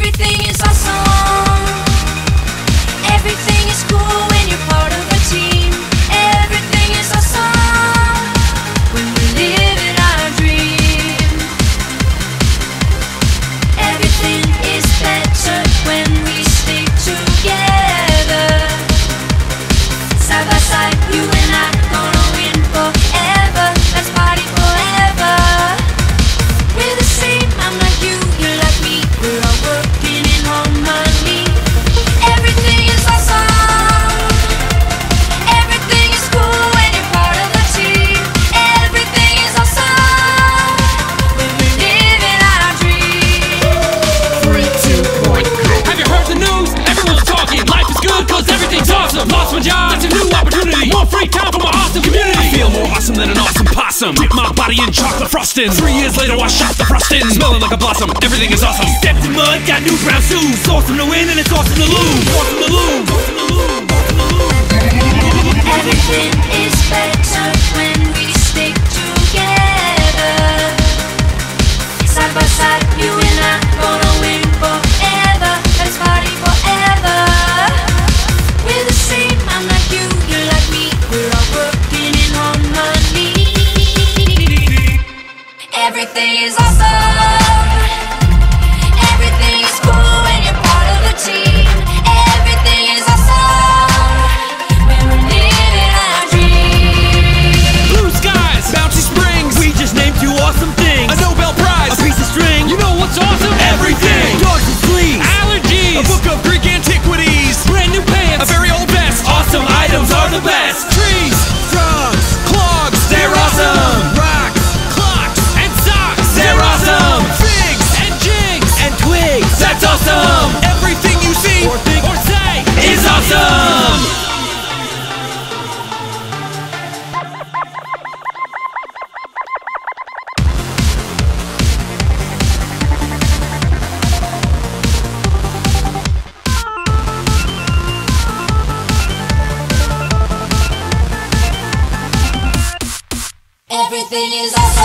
Everything is awesome. Everything is cool when you're part of a team. Everything is awesome when we live in our dream. Everything is better when we stick together. Side by side, you and I gonna win forever. Let's party forever. We're the same, I'm like you, you're like me. We're all working in harmony. Everything is awesome. Everything is cool when you're part of a team. Everything is awesome when we're living our dream. 3, 2, 1, go. Have you heard the news? Everyone's talking. Life is good cause everything's awesome. Lost my job, that's a new opportunity. More free time for my awesome community. I feel more awesome than an awesome possum. Dip my body in chocolate frosting. 3 years later I shot the frosting. Smelling like a blossom, everything is awesome. Stepped in mud, got new brown shoes. It's awesome to win and it's awesome to lose. Awesome to lose. Everything is better when we stick together. Side by side, you and I gonna win forever. Let's party forever. We're the same, I'm like you, you're like me. We're all working in harmony. Everything is awesome. Everything is cool when you're part of a team. Everything is awesome when we're living our dream. Blue skies, bouncy springs. We just named 2 awesome things. A Nobel Prize, a piece of string. You know what's awesome? Everything. Dogs and fleas, allergies, a book of Greek antiquities, brand new pants, a very old vest. Awesome items are the best. Trees, frogs, clogs, they're awesome. Rocks, clocks, and socks, they're awesome. Figs and jigs and twigs, that's awesome. Everything you see or think or say is awesome. Everything is awesome.